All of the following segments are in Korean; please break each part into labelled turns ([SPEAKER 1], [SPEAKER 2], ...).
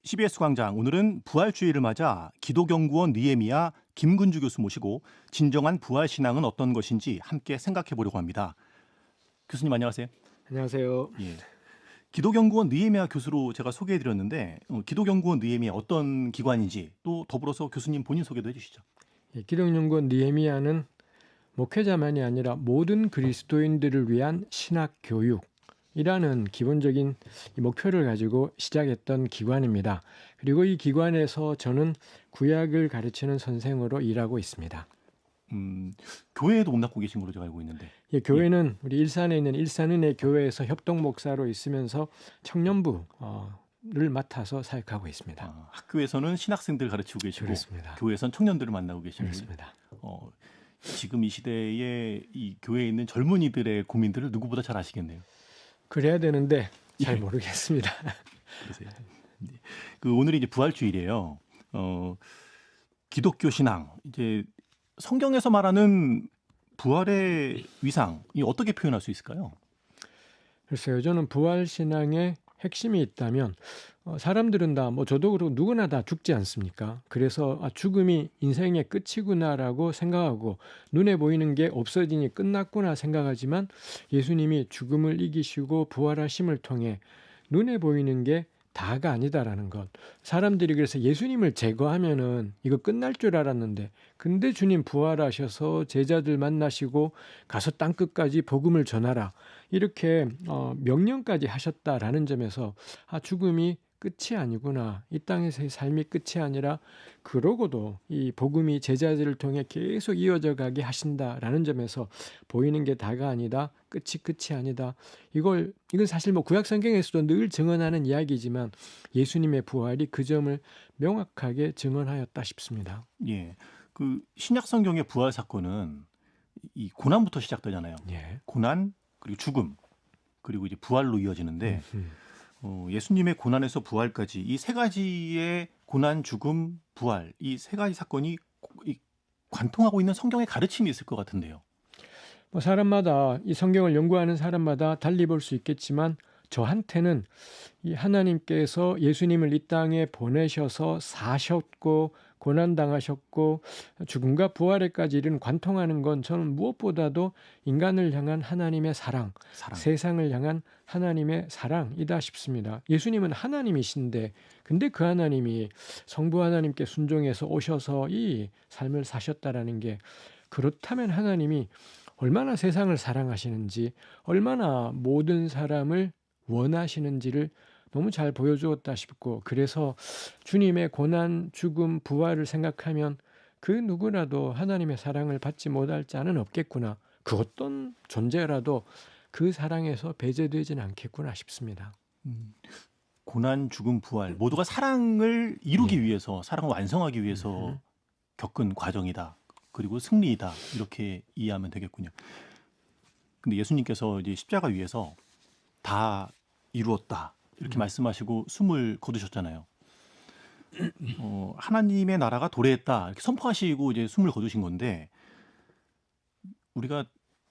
[SPEAKER 1] CBS 광장, 오늘은 부활주의를 맞아 기독연구원 느헤미야 김근주 교수 모시고 진정한 부활신앙은 어떤 것인지 함께 생각해 보려고 합니다. 교수님 안녕하세요.
[SPEAKER 2] 안녕하세요.
[SPEAKER 1] 예. 기독연구원 느헤미야 교수로 제가 소개해 드렸는데 기독연구원 느헤미야 어떤 기관인지 또 더불어서 교수님 본인 소개도 해 주시죠.
[SPEAKER 2] 기독연구원 느헤미야는 목회자만이 아니라 모든 그리스도인들을 위한 신학 교육이라는 기본적인 목표를 가지고 시작했던 기관입니다. 그리고 이 기관에서 저는 구약을 가르치는 선생으로 일하고 있습니다.
[SPEAKER 1] 교회에도 몸담고 계신 걸로 제가 알고 있는데.
[SPEAKER 2] 교회는 우리 일산에 있는 일산은혜 교회에서 협동 목사로 있으면서 청년부를 맡아서 사역하고 있습니다.
[SPEAKER 1] 학교에서는 신학생들 가르치고 계시고
[SPEAKER 2] 그렇습니다.
[SPEAKER 1] 교회에서는 청년들을 만나고 계시고.
[SPEAKER 2] 그렇습니다.
[SPEAKER 1] 지금 이 시대에 이 교회에 있는 젊은이들의 고민들을 누구보다 잘 아시겠네요.
[SPEAKER 2] 그래야 되는데 잘 모르겠습니다.
[SPEAKER 1] 그러세요. 오늘이 이제 부활주일이에요. 기독교 신앙, 이제 성경에서 말하는 부활의 위상이 어떻게 표현할 수 있을까요?
[SPEAKER 2] 글쎄요. 저는 부활신앙의 핵심이 있다면 사람들은 다 저도 그렇고 누구나 다 죽지 않습니까? 그래서 죽음이 인생의 끝이구나라고 생각하고 눈에 보이는 게 없어지니 끝났구나 생각하지만 예수님이 죽음을 이기시고 부활하심을 통해 눈에 보이는 게 다가 아니다라는 것. 사람들이 그래서 예수님을 제거하면은 이거 끝날 줄 알았는데 근데 주님 부활하셔서 제자들 만나시고 가서 땅끝까지 복음을 전하라. 이렇게 명령까지 하셨다라는 점에서 죽음이 끝이 아니구나. 이 땅에서의 삶이 끝이 아니라 그러고도 이 복음이 제자들을 통해 계속 이어져 가게 하신다라는 점에서 보이는 게 다가 아니다. 끝이 아니다. 이건 사실 구약 성경에서도 늘 증언하는 이야기지만 예수님의 부활이 그 점을 명확하게 증언하였다 싶습니다.
[SPEAKER 1] 예. 신약 성경의 부활 사건은 이 고난부터 시작되잖아요.
[SPEAKER 2] 예.
[SPEAKER 1] 고난, 그리고 죽음, 그리고 이제 부활로 이어지는데 예수님의 고난에서 부활까지 이 세 가지의 고난, 죽음, 부활, 이 세 가지 사건이 관통하고 있는 성경의 가르침이 있을 것 같은데요.
[SPEAKER 2] 사람마다 이 성경을 연구하는 사람마다 달리 볼 수 있겠지만 저한테는 이 하나님께서 예수님을 이 땅에 보내셔서 사셨고 고난당하셨고 죽음과 부활에까지 이른 관통하는 건 저는 무엇보다도 인간을 향한 하나님의 사랑. 세상을 향한 하나님의 사랑이다 싶습니다. 예수님은 하나님이신데 근데 그 하나님이 성부 하나님께 순종해서 오셔서 이 삶을 사셨다라는 게 그렇다면 하나님이 얼마나 세상을 사랑하시는지 얼마나 모든 사람을 원하시는지를 너무 잘 보여주었다 싶고 그래서 주님의 고난, 죽음, 부활을 생각하면 그 누구라도 하나님의 사랑을 받지 못할 자는 없겠구나. 그 어떤 존재라도 그 사랑에서 배제되지는 않겠구나 싶습니다.
[SPEAKER 1] 고난, 죽음, 부활 모두가 사랑을 이루기 위해서 사랑을 완성하기 위해서 겪은 과정이다. 그리고 승리이다. 이렇게 이해하면 되겠군요. 근데 예수님께서 이제 십자가 위에서 다 이루었다. 이렇게 말씀하시고 숨을 거두셨잖아요. 하나님의 나라가 도래했다. 이렇게 선포하시고 이제 숨을 거두신 건데 우리가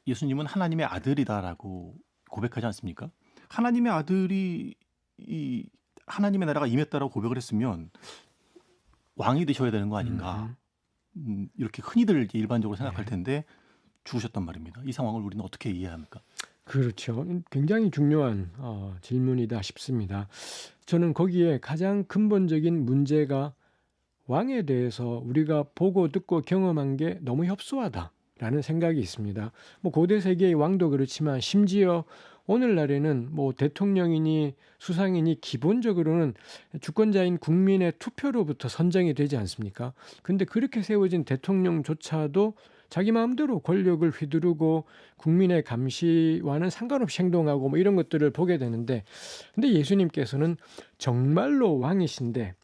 [SPEAKER 1] 예수님은 하나님의 아들이다라고 고백하지 않습니까? 하나님의 아들이 이 하나님의 나라가 임했다라고 고백을 했으면 왕이 되셔야 되는 거 아닌가? 이렇게 흔히들 일반적으로 생각할 텐데 죽으셨단 말입니다. 이 상황을 우리는 어떻게 이해합니까?
[SPEAKER 2] 그렇죠. 굉장히 중요한 질문이다 싶습니다. 저는 거기에 가장 근본적인 문제가 왕에 대해서 우리가 보고 듣고 경험한 게 너무 협소하다라는 생각이 있습니다. 고대 세계의 왕도 그렇지만 심지어 오늘날에는 대통령이니 수상이니 기본적으로는 주권자인 국민의 투표로부터 선정이 되지 않습니까? 근데 그렇게 세워진 대통령조차도 자기 마음대로 권력을 휘두르고 국민의 감시와는 상관없이 행동하고 이런 것들을 보게 되는데 근데 예수님께서는 정말로 왕이신데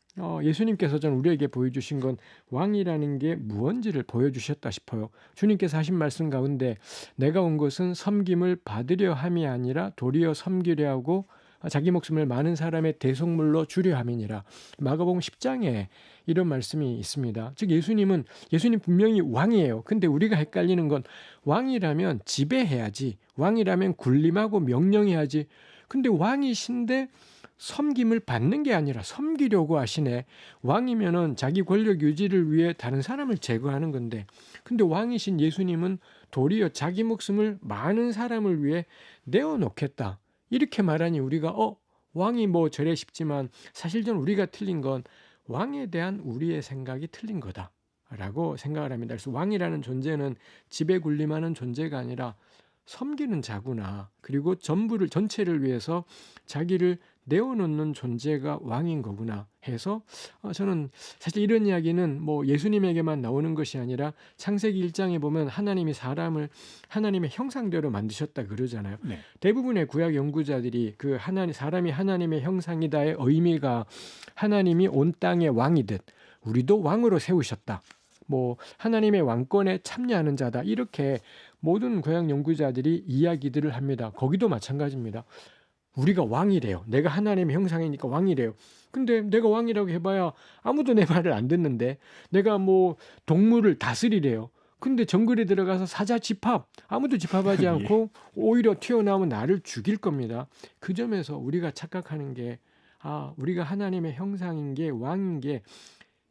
[SPEAKER 2] 예수님께서 저는 우리에게 보여주신 건 왕이라는 게 무언지를 보여주셨다 싶어요. 주님께서 하신 말씀 가운데 내가 온 것은 섬김을 받으려 함이 아니라 도리어 섬기려 하고 자기 목숨을 많은 사람의 대속물로 주려 함이니라. 마가복음 10장에 이런 말씀이 있습니다. 즉 예수님 분명히 왕이에요. 근데 우리가 헷갈리는 건 왕이라면 지배해야지. 왕이라면 군림하고 명령해야지. 근데 왕이신데 섬김을 받는 게 아니라 섬기려고 하시네. 왕이면은 자기 권력 유지를 위해 다른 사람을 제거하는 건데, 근데 왕이신 예수님은 도리어 자기 목숨을 많은 사람을 위해 내어놓겠다. 이렇게 말하니 우리가 왕이 뭐 저래 싶지만 사실 전 우리가 틀린 건 왕에 대한 우리의 생각이 틀린 거다라고 생각을 합니다. 그래서 왕이라는 존재는 지배 군림하는 존재가 아니라 섬기는 자구나. 그리고 전체를 위해서 자기를 내어놓는 존재가 왕인 거구나 해서 저는 사실 이런 이야기는 뭐 예수님에게만 나오는 것이 아니라 창세기 1장에 보면 하나님이 사람을 하나님의 형상대로 만드셨다 그러잖아요.
[SPEAKER 1] 네.
[SPEAKER 2] 대부분의 구약 연구자들이 그 사람이 하나님의 형상이다의 의미가 하나님이 온 땅의 왕이듯 우리도 왕으로 세우셨다. 뭐 하나님의 왕권에 참여하는 자다. 이렇게 모든 구약 연구자들이 이야기들을 합니다. 거기도 마찬가지입니다. 우리가 왕이래요. 내가 하나님의 형상이니까 왕이래요. 근데 내가 왕이라고 해봐야 아무도 내 말을 안 듣는데, 내가 뭐 동물을 다스리래요. 근데 정글에 들어가서 사자 집합, 아무도 집합하지 않고 오히려 튀어나오면 나를 죽일 겁니다. 그 점에서 우리가 착각하는 게, 우리가 하나님의 형상인 게, 왕인 게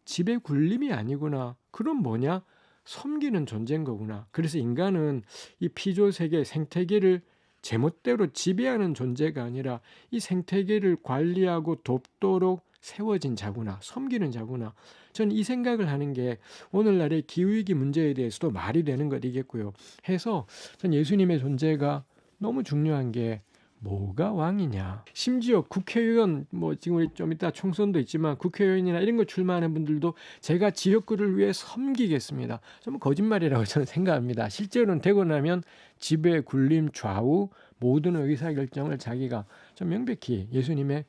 [SPEAKER 2] 지배 군림이 아니구나. 그럼 뭐냐? 섬기는 존재인 거구나. 그래서 인간은 이 피조세계, 생태계를 제멋대로 지배하는 존재가 아니라 이 생태계를 관리하고 돕도록 세워진 자구나. 섬기는 자구나. 저는 이 생각을 하는 게 오늘날의 기후위기 문제에 대해서도 말이 되는 것이겠고요. 해서 전 예수님의 존재가 너무 중요한 게 뭐가 왕이냐. 심지어 국회의원, 뭐 지금 우리 좀 이따 총선도 있지만 국회의원이나 이런 거 출마하는 분들도 제가 지역구를 위해 섬기겠습니다. 좀 거짓말이라고 저는 생각합니다. 실제로는 되고 나면 지배, 군림, 좌우 모든 의사결정을 자기가 좀 명백히 예수님의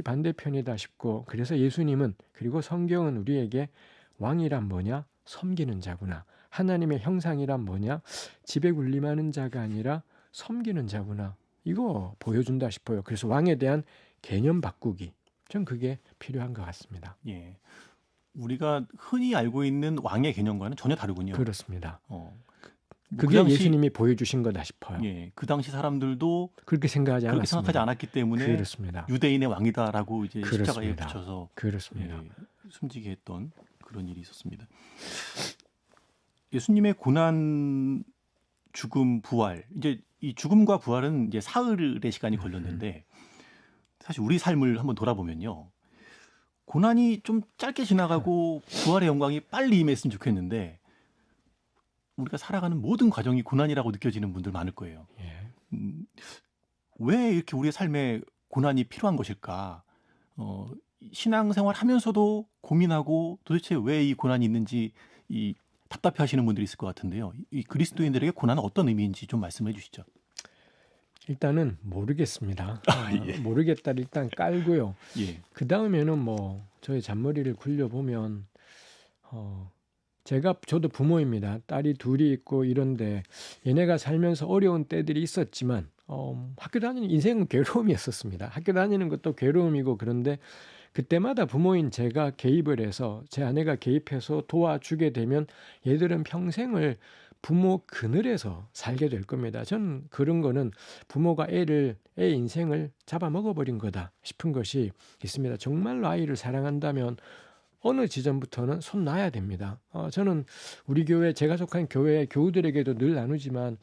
[SPEAKER 2] 반대편이다 싶고, 그래서 예수님은, 그리고 성경은 우리에게 왕이란 뭐냐? 섬기는 자구나. 하나님의 형상이란 뭐냐? 지배 군림하는 자가 아니라 섬기는 자구나. 이거 보여준다 싶어요. 그래서 왕에 대한 개념 바꾸기, 전 그게 필요한 것 같습니다.
[SPEAKER 1] 예. 우리가 흔히 알고 있는 왕의 개념과는 전혀 다르군요.
[SPEAKER 2] 그렇습니다.
[SPEAKER 1] 뭐
[SPEAKER 2] 그게 예수님이 보여주신 거다 싶어요.
[SPEAKER 1] 예, 그 당시 사람들도
[SPEAKER 2] 그렇게 생각하지
[SPEAKER 1] 그렇게
[SPEAKER 2] 않았습니다.
[SPEAKER 1] 생각하지 않았기 때문에
[SPEAKER 2] 그렇습니다.
[SPEAKER 1] 유대인의 왕이다라고 이제 십자가에
[SPEAKER 2] 그렇습니다.
[SPEAKER 1] 붙여서
[SPEAKER 2] 그렇습니다.
[SPEAKER 1] 숨지게 했던 그런 일이 있었습니다. 예수님의 고난, 죽음, 부활, 이제 이 죽음과 부활은 이제 사흘의 시간이 걸렸는데, 사실 우리 삶을 한번 돌아보면요, 고난이 좀 짧게 지나가고 부활의 영광이 빨리 임했으면 좋겠는데, 우리가 살아가는 모든 과정이 고난이라고 느껴지는 분들 많을 거예요.
[SPEAKER 2] 예.
[SPEAKER 1] 왜 이렇게 우리의 삶에 고난이 필요한 것일까? 신앙생활 하면서도 고민하고 도대체 왜 이 고난이 있는지 답답해 하시는 분들이 있을 것 같은데요. 이 그리스도인들에게 고난은 어떤 의미인지 좀 말씀해 주시죠.
[SPEAKER 2] 일단은 모르겠습니다.
[SPEAKER 1] 예.
[SPEAKER 2] 모르겠다를 일단 깔고요.
[SPEAKER 1] 예.
[SPEAKER 2] 그 다음에는 뭐 저의 잔머리를 굴려보면 저도 부모입니다. 딸이 둘이 있고 이런데 얘네가 살면서 어려운 때들이 있었지만 학교 다니는 인생은 괴로움이었었습니다. 학교 다니는 것도 괴로움이고, 그런데 그때마다 부모인 제가 개입을 해서, 제 아내가 개입해서 도와주게 되면 얘들은 평생을 부모 그늘에서 살게 될 겁니다. 저는 그런 거는 부모가 애 인생을 잡아먹어버린 거다 싶은 것이 있습니다. 정말로 아이를 사랑한다면 어느 지점부터는 손 놔야 됩니다. 저는 우리 교회, 제가 속한 교회 교우들에게도 늘 나누지만,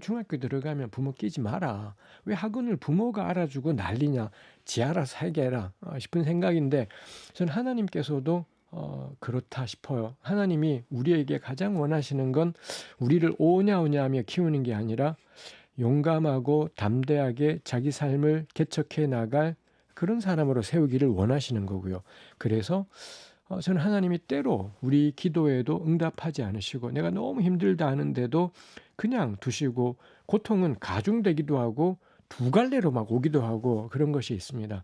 [SPEAKER 2] 중학교 들어가면 부모 끼지 마라. 왜 학원을 부모가 알아주고 난리냐. 지 알아서 살게 해라 싶은 생각인데, 저는 하나님께서도 그렇다 싶어요. 하나님이 우리에게 가장 원하시는 건 우리를 오냐오냐하며 키우는 게 아니라 용감하고 담대하게 자기 삶을 개척해 나갈 그런 사람으로 세우기를 원하시는 거고요. 그래서 저는 하나님이 때로 우리 기도에도 응답하지 않으시고, 내가 너무 힘들다 하는데도 그냥 두시고, 고통은 가중되기도 하고 두 갈래로 막 오기도 하고, 그런 것이 있습니다.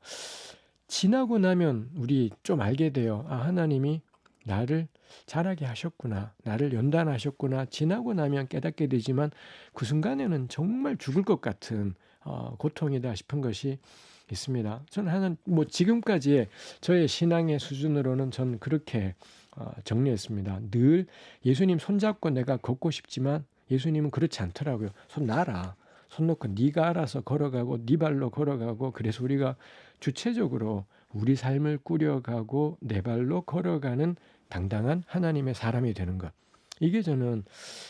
[SPEAKER 2] 지나고 나면 우리 좀 알게 돼요. 하나님이 나를 자라게 하셨구나, 나를 연단하셨구나. 지나고 나면 깨닫게 되지만 그 순간에는 정말 죽을 것 같은 고통이다 싶은 것이 있습니다. 저는 지금까지의 저의 신앙의 수준으로는 전 그렇게 정리했습니다. 늘 예수님 손잡고 내가 걷고 싶지만 예수님은 그렇지 않더라고요. 손 놔라. 손 놓고 네가 알아서 걸어가고 네 발로 걸어가고, 그래서 우리가 주체적으로 우리 삶을 꾸려가고 내 발로 걸어가는 당당한 하나님의 사람이 되는 것. 이게 저는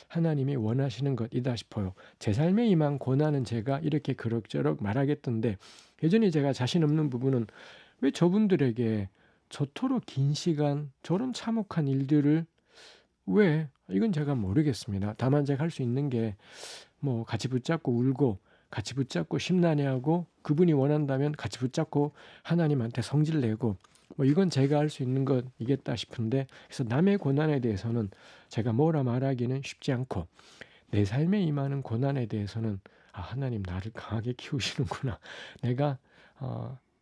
[SPEAKER 2] 하나님이 원하시는 것이다 싶어요. 제 삶에 임한 고난은 제가 이렇게 그럭저럭 말하겠던데 여전히 제가 자신 없는 부분은 왜 저분들에게 저토록 긴 시간 저런 참혹한 일들을 왜 이건 제가 모르겠습니다. 다만 제가 할 수 있는 게 뭐 같이 붙잡고 울고 같이 붙잡고 심란해하고 그분이 원한다면 같이 붙잡고 하나님한테 성질 내고 뭐 이건 제가 할 수 있는 것이겠다 싶은데 그래서 남의 고난에 대해서는 제가 뭐라 말하기는 쉽지 않고 내 삶에 임하는 고난에 대해서는 하나님 나를 강하게 키우시는구나. 내가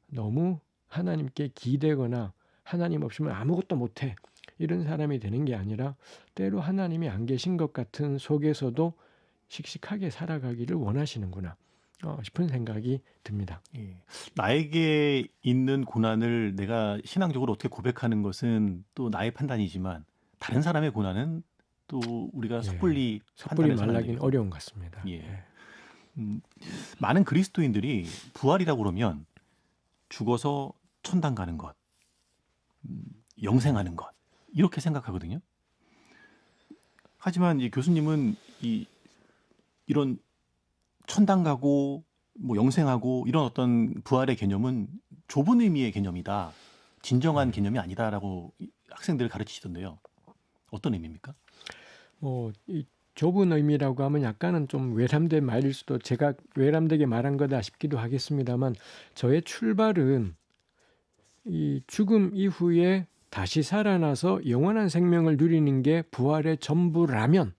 [SPEAKER 2] 너무 하나님께 기대거나 하나님 없으면 아무것도 못해 이런 사람이 되는 게 아니라 때로 하나님이 안 계신 것 같은 속에서도 씩씩하게 살아가기를 원하시는구나 싶은 생각이 듭니다.
[SPEAKER 1] 예. 나에게 있는 고난을 내가 신앙적으로 어떻게 고백하는 것은 또 나의 판단이지만 다른 사람의 고난은 또 우리가
[SPEAKER 2] 예,
[SPEAKER 1] 섣불리
[SPEAKER 2] 섣불리
[SPEAKER 1] 판단해서는 안
[SPEAKER 2] 말하기는
[SPEAKER 1] 되겠죠.
[SPEAKER 2] 어려운 것 같습니다.
[SPEAKER 1] 예.
[SPEAKER 2] 예.
[SPEAKER 1] 많은 그리스도인들이 부활이라고 그러면 죽어서 천당 가는 것, 영생하는 것 이렇게 생각하거든요. 하지만 이 교수님은 이런 천당 가고 뭐 영생하고 이런 어떤 부활의 개념은 좁은 의미의 개념이다. 진정한 개념이 아니다라고 학생들을 가르치시던데요. 어떤 의미입니까?
[SPEAKER 2] 이 좁은 의미라고 하면 약간은 좀 외람된 말일 수도 제가 외람되게 말한 거다 싶기도 하겠습니다만 저의 출발은 이 죽음 이후에 다시 살아나서 영원한 생명을 누리는 게 부활의 전부라면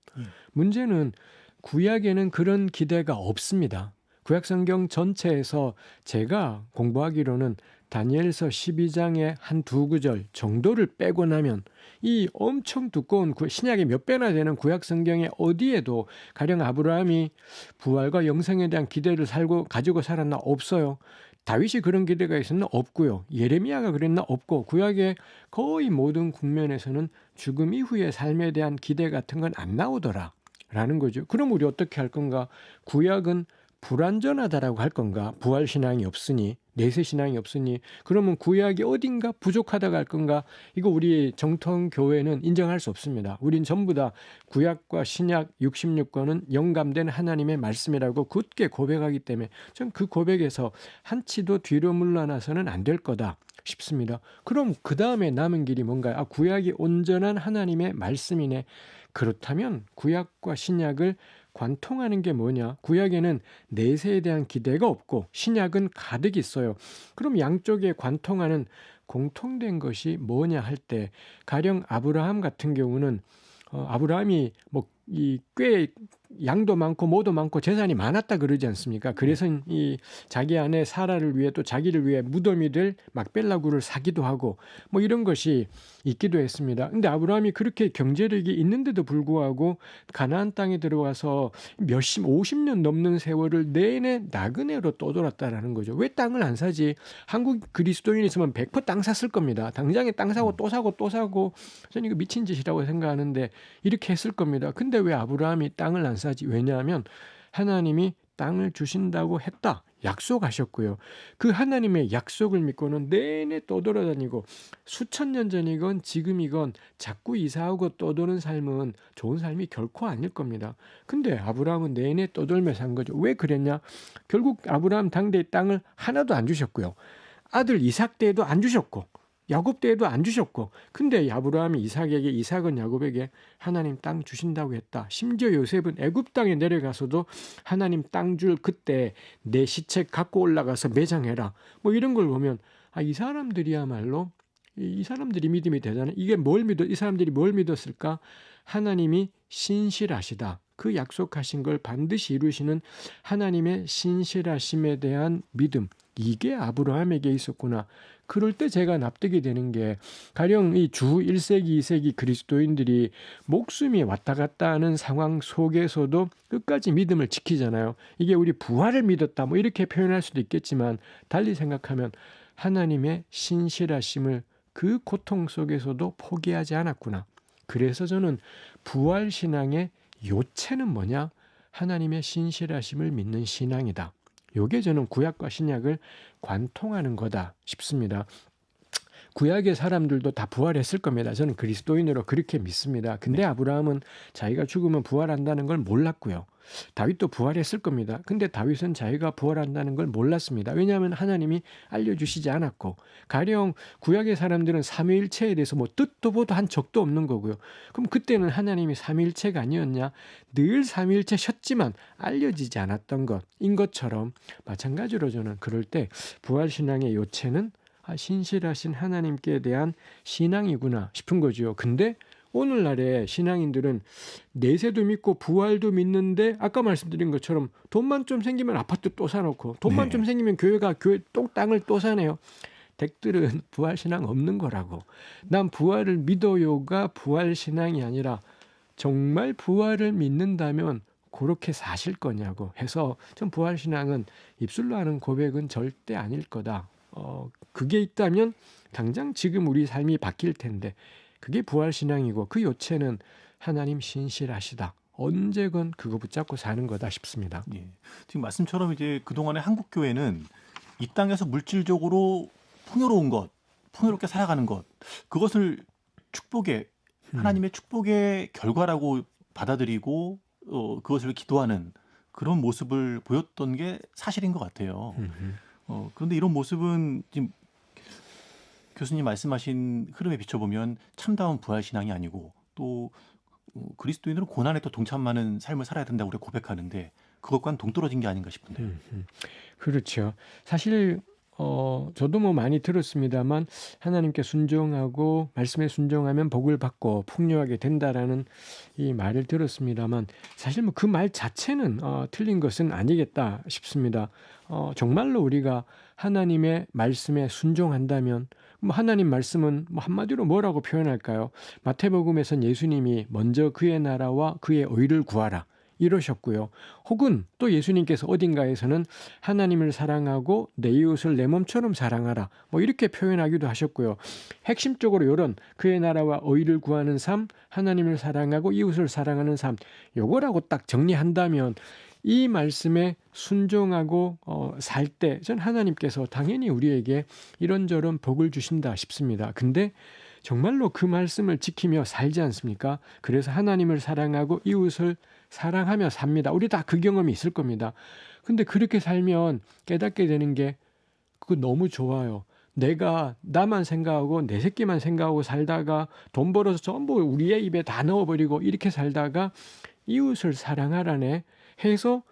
[SPEAKER 2] 문제는 구약에는 그런 기대가 없습니다. 구약 성경 전체에서 제가 공부하기로는 다니엘서 12장의 한 두 구절 정도를 빼고 나면 이 엄청 두꺼운 신약의 몇 배나 되는 구약 성경의 어디에도 가령 아브라함이 부활과 영생에 대한 기대를 가지고 살았나 없어요. 다윗이 그런 기대가 있었나 없고요. 예레미야가 그랬나 없고 구약의 거의 모든 국면에서는 죽음 이후의 삶에 대한 기대 같은 건 안 나오더라 라는 거죠. 그럼 우리 어떻게 할 건가? 구약은 불완전하다라고 할 건가? 부활 신앙이 없으니, 내세 신앙이 없으니, 그러면 구약이 어딘가 부족하다고 할 건가? 이거 우리 정통 교회는 인정할 수 없습니다. 우린 전부 다 구약과 신약 66권은 영감된 하나님의 말씀이라고 굳게 고백하기 때문에 전 그 고백에서 한치도 뒤로 물러나서는 안 될 거다 싶습니다. 그럼 그 다음에 남은 길이 뭔가요? 구약이 온전한 하나님의 말씀이네. 그렇다면 구약과 신약을 관통하는 게 뭐냐? 구약에는 내세에 대한 기대가 없고 신약은 가득 있어요. 그럼 양쪽에 관통하는 공통된 것이 뭐냐 할 때 가령 아브라함 같은 경우는 아브라함이 꽤 양도 많고 뭐도 많고 재산이 많았다 그러지 않습니까? 그래서 이 자기 아내 사라를 위해 또 자기를 위해 무덤이 될 막벨라굴을 사기도 하고 뭐 이런 것이 있기도 했습니다. 근데 아브라함이 그렇게 경제력이 있는데도 불구하고 가나안 땅에 들어와서 50년 넘는 세월을 내내 나그네로 떠돌았다라는 거죠. 왜 땅을 안 사지? 한국 그리스도인이 있으면 100% 땅 샀을 겁니다. 당장에 땅 사고 또 사고 또 사고 저는 이거 미친 짓이라고 생각하는데 이렇게 했을 겁니다. 근데 왜 아브라함이 땅을 안 사지? 왜냐하면 하나님이 땅을 주신다고 했다. 약속하셨고요. 그 하나님의 약속을 믿고는 내내 떠돌아다니고 수천 년 전이건 지금이건 자꾸 이사하고 떠도는 삶은 좋은 삶이 결코 아닐 겁니다. 근데 아브라함은 내내 떠돌며 산 거죠. 왜 그랬냐? 결국 아브라함 당대의 땅을 하나도 안 주셨고요. 아들 이삭 때에도 안 주셨고 야곱 때에도 안 주셨고 근데 아브라함이 이삭에게 이삭은 야곱에게 하나님 땅 주신다고 했다. 심지어 요셉은 애굽 땅에 내려가서도 하나님 땅 줄 그때 내 시체 갖고 올라가서 매장해라. 뭐 이런 걸 보면 이 사람들이야말로 이 사람들이 믿음이 대단해. 이 사람들이 뭘 믿었을까? 하나님이 신실하시다. 그 약속하신 걸 반드시 이루시는 하나님의 신실하심에 대한 믿음. 이게 아브라함에게 있었구나. 그럴 때 제가 납득이 되는 게 가령 이 주 1세기, 2세기 그리스도인들이 목숨이 왔다 갔다 하는 상황 속에서도 끝까지 믿음을 지키잖아요. 이게 우리 부활을 믿었다 뭐 이렇게 표현할 수도 있겠지만 달리 생각하면 하나님의 신실하심을 그 고통 속에서도 포기하지 않았구나. 그래서 저는 부활신앙의 요체는 뭐냐? 하나님의 신실하심을 믿는 신앙이다. 요게 저는 구약과 신약을 관통하는 거다 싶습니다. 구약의 사람들도 다 부활했을 겁니다. 저는 그리스도인으로 그렇게 믿습니다. 근데
[SPEAKER 1] 네.
[SPEAKER 2] 아브라함은 자기가 죽으면 부활한다는 걸 몰랐고요. 다윗도 부활했을 겁니다. 근데 다윗은 자기가 부활한다는 걸 몰랐습니다. 왜냐하면 하나님이 알려주시지 않았고, 가령 구약의 사람들은 삼위일체에 대해서 뭐 뜻도 보도 한 적도 없는 거고요. 그럼 그때는 하나님이 삼위일체가 아니었냐? 늘 삼위일체셨지만 알려지지 않았던 것인 것처럼, 마찬가지로 저는 그럴 때 부활신앙의 요체는 신실하신 하나님께 대한 신앙이구나 싶은 거죠. 근데 오늘날의 신앙인들은 내세도 믿고 부활도 믿는데, 아까 말씀드린 것처럼 돈만 좀 생기면 아파트 또 사놓고, 돈만
[SPEAKER 1] 네.
[SPEAKER 2] 좀 생기면 교회 또 땅을 또 사네요. 댁들은 부활신앙 없는 거라고. 난 부활을 믿어요가 부활신앙이 아니라, 정말 부활을 믿는다면 그렇게 사실 거냐고 해서, 전 부활신앙은 입술로 하는 고백은 절대 아닐 거다. 그게 있다면 당장 지금 우리 삶이 바뀔 텐데, 그게 부활신앙이고 그 요체는 하나님 신실하시다. 언제건 그거 붙잡고 사는 거다 싶습니다.
[SPEAKER 1] 예. 지금 말씀처럼 이제 그동안의 한국 교회는 이 땅에서 물질적으로 풍요로운 것, 풍요롭게 살아가는 것, 그것을 축복의 하나님의 축복의 결과라고 받아들이고 그것을 기도하는 그런 모습을 보였던 게 사실인 것 같아요. 그런데 이런 모습은 지금 교수님 말씀하신 흐름에 비춰보면 참다운 부활신앙이 아니고, 또 그리스도인으로 고난에 또 동참하는 삶을 살아야 된다고 우리가 고백하는데 그것과는 동떨어진 게 아닌가 싶은데요.
[SPEAKER 2] 그렇죠. 사실 저도 뭐 많이 들었습니다만, 하나님께 순종하고 말씀에 순종하면 복을 받고 풍요하게 된다라는 이 말을 들었습니다만, 사실 뭐 그 말 자체는 틀린 것은 아니겠다 싶습니다. 정말로 우리가 하나님의 말씀에 순종한다면, 뭐 하나님 말씀은 뭐 한마디로 뭐라고 표현할까요? 마태복음에선 예수님이 먼저 그의 나라와 그의 의를 구하라 이러셨고요. 혹은 또 예수님께서 어딘가에서는 하나님을 사랑하고 내 이웃을 내 몸처럼 사랑하라 뭐 이렇게 표현하기도 하셨고요. 핵심적으로 이런 그의 나라와 의를 구하는 삶, 하나님을 사랑하고 이웃을 사랑하는 삶, 요거라고 딱 정리한다면, 이 말씀에 순종하고 살 때 전 하나님께서 당연히 우리에게 이런저런 복을 주신다 싶습니다. 근데 정말로 그 말씀을 지키며 살지 않습니까? 그래서 하나님을 사랑하고 이웃을 사랑하며 삽니다. 우리 다 그 경험이 있을 겁니다. 근데 그렇게 살면 깨닫게 되는 게, 그거 너무 좋아요. 내가 나만 생각하고 내 새끼만 생각하고 살다가 돈 벌어서 전부 우리의 입에 다 넣어버리고 이렇게 살다가 이웃을 사랑하라네 해서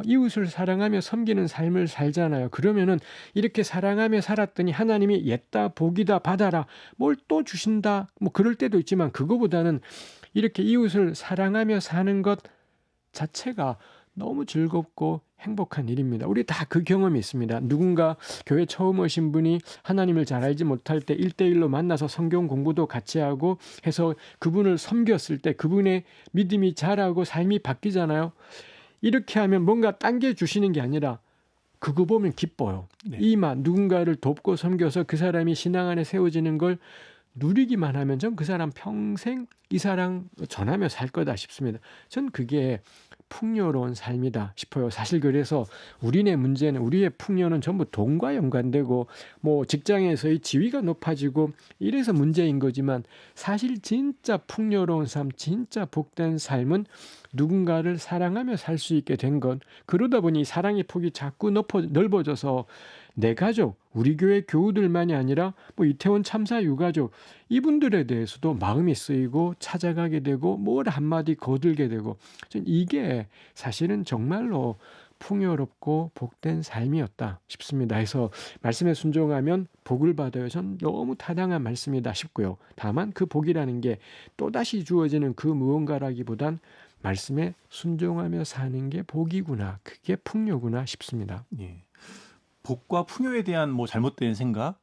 [SPEAKER 2] 이웃을 사랑하며 섬기는 삶을 살잖아요. 그러면은 이렇게 사랑하며 살았더니 하나님이 옛다 복이다 받아라 뭘 또 주신다 뭐 그럴 때도 있지만, 그거보다는 이렇게 이웃을 사랑하며 사는 것 자체가 너무 즐겁고 행복한 일입니다. 우리 다 그 경험이 있습니다. 누군가 교회 처음 오신 분이 하나님을 잘 알지 못할 때 1대1로 만나서 성경 공부도 같이 하고 해서 그분을 섬겼을 때 그분의 믿음이 자라고 삶이 바뀌잖아요. 이렇게 하면 뭔가 당겨주시는 게 아니라 그거 보면 기뻐요.
[SPEAKER 1] 네.
[SPEAKER 2] 이만 누군가를 돕고 섬겨서 그 사람이 신앙 안에 세워지는 걸 누리기만 하면 전 그 사람 평생 이 사랑 전하며 살 거다 싶습니다. 전 그게 풍요로운 삶이다 싶어요. 사실 그래서 우리의 문제는, 우리의 풍요는 전부 돈과 연관되고 뭐 직장에서의 지위가 높아지고 이래서 문제인 거지만, 사실 진짜 풍요로운 삶, 진짜 복된 삶은 누군가를 사랑하며 살 수 있게 된 것. 그러다 보니 사랑의 폭이 자꾸 넓어져서 내 가족, 우리 교회 교우들만이 아니라 뭐 이태원 참사 유가족 이분들에 대해서도 마음이 쓰이고 찾아가게 되고 뭘 한마디 거들게 되고, 전 이게 사실은 정말로 풍요롭고 복된 삶이었다 싶습니다. 해서 말씀에 순종하면 복을 받아요. 전 너무 타당한 말씀이다 싶고요. 다만 그 복이라는 게 또다시 주어지는 그 무언가라기보단 말씀에 순종하며 사는 게 복이구나, 그게 풍요구나 싶습니다.
[SPEAKER 1] 예. 복과 풍요에 대한 뭐 잘못된 생각,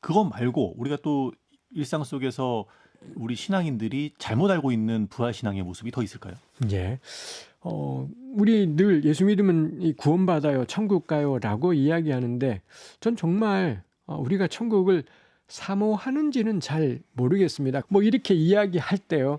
[SPEAKER 1] 그것 말고 우리가 또 일상 속에서 우리 신앙인들이 잘못 알고 있는 부활신앙의 모습이 더 있을까요?
[SPEAKER 2] 예. 우리 늘 예수 믿으면 구원받아요, 천국 가요 라고 이야기하는데, 전 정말 우리가 천국을 사모하는지는 잘 모르겠습니다. 뭐 이렇게 이야기할 때요.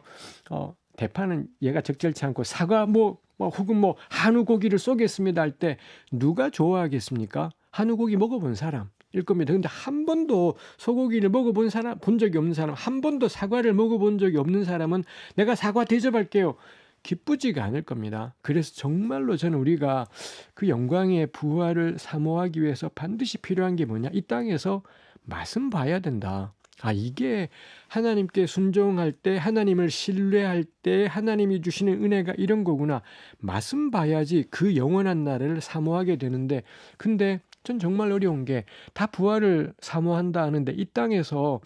[SPEAKER 2] 대파는 얘가 적절치 않고 사과 뭐 뭐 혹은 뭐 한우 고기를 쏘겠습니다 할 때 누가 좋아하겠습니까? 한우 고기 먹어본 사람일 겁니다. 근데 한 번도 소고기를 먹어본 사람, 본 적이 없는 사람, 한 번도 사과를 먹어본 적이 없는 사람은 내가 사과 대접할게요. 기쁘지가 않을 겁니다. 그래서 정말로 저는 우리가 그 영광의 부활을 사모하기 위해서 반드시 필요한 게 뭐냐? 이 땅에서 맛은 봐야 된다. 아, 이게 하나님께 순종할 때, 하나님을 신뢰할 때, 하나님이 주시는 은혜가 이런 거구나. 맛은 봐야지 그 영원한 나라를 사모하게 되는데, 근데 전 정말 어려운 게 다 부활을 사모한다 하는데 이 땅에서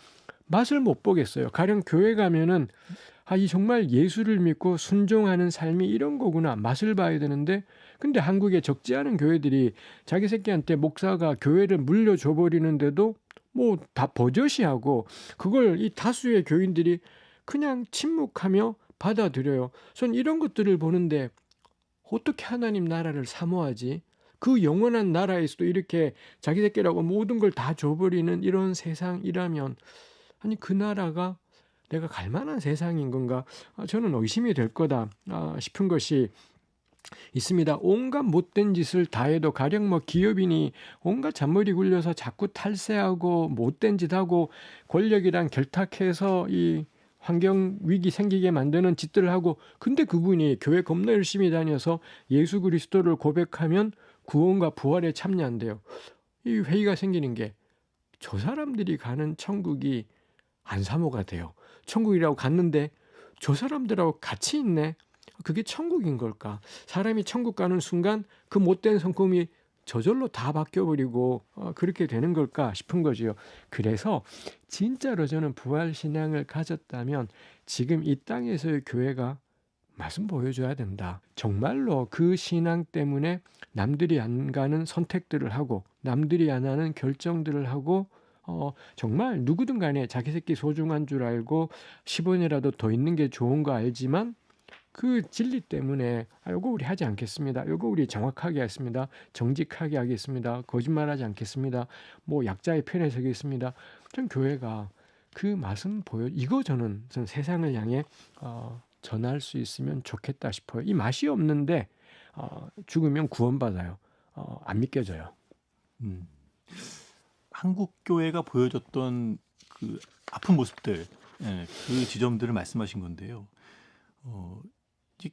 [SPEAKER 2] 맛을 못 보겠어요. 가령 교회 가면은 아, 이 정말 예수를 믿고 순종하는 삶이 이런 거구나. 맛을 봐야 되는데, 근데 한국에 적지 않은 교회들이 자기 새끼한테 목사가 교회를 물려줘 버리는데도 뭐 다 버젓이하고 그걸 이 다수의 교인들이 그냥 침묵하며 받아들여요. 전 이런 것들을 보는데 어떻게 하나님 나라를 사모하지? 그 영원한 나라에서도 이렇게 자기 새끼라고 모든 걸 다 줘버리는 이런 세상이라면 아니 그 나라가 내가 갈 만한 세상인 건가? 저는 의심이 될 거다 싶은 것이 있습니다. 온갖 못된 짓을 다 해도 가령 뭐 기업인이 온갖 잔머리 굴려서 자꾸 탈세하고 못된 짓하고 권력이랑 결탁해서 이 환경 위기 생기게 만드는 짓들을 하고 근데 그분이 교회 겁나 열심히 다녀서 예수 그리스도를 고백하면 구원과 부활에 참여한대요. 이 회의가 생기는 게 저 사람들이 가는 천국이 안 사모가 돼요. 천국이라고 갔는데 저 사람들하고 같이 있네. 그게 천국인 걸까? 사람이 천국 가는 순간 그 못된 성품이 저절로 다 바뀌어버리고 그렇게 되는 걸까 싶은 거지요. 그래서 진짜로 저는 부활신앙을 가졌다면 지금 이 땅에서의 교회가 맛은 보여줘야 된다. 정말로 그 신앙 때문에 남들이 안 가는 선택들을 하고 남들이 안 하는 결정들을 하고 정말 누구든 간에 자기 새끼 소중한 줄 알고 10원이라도 더 있는 게 좋은 거 알지만 그 진리 때문에 요거 우리 하지 않겠습니다. 요거 우리 정확하게 하겠습니다. 정직하게 하겠습니다. 거짓말하지 않겠습니다. 뭐 약자의 편에 서겠습니다. 전 교회가 그 맛은 이거 저는 세상을 향해 전할 수 있으면 좋겠다 싶어요. 이 맛이 없는데 죽으면 구원받아요. 안 믿겨져요.
[SPEAKER 1] 음. 한국 교회가 보여줬던 그 아픈 모습들, 예, 그 지점들을 말씀하신 건데요. 이제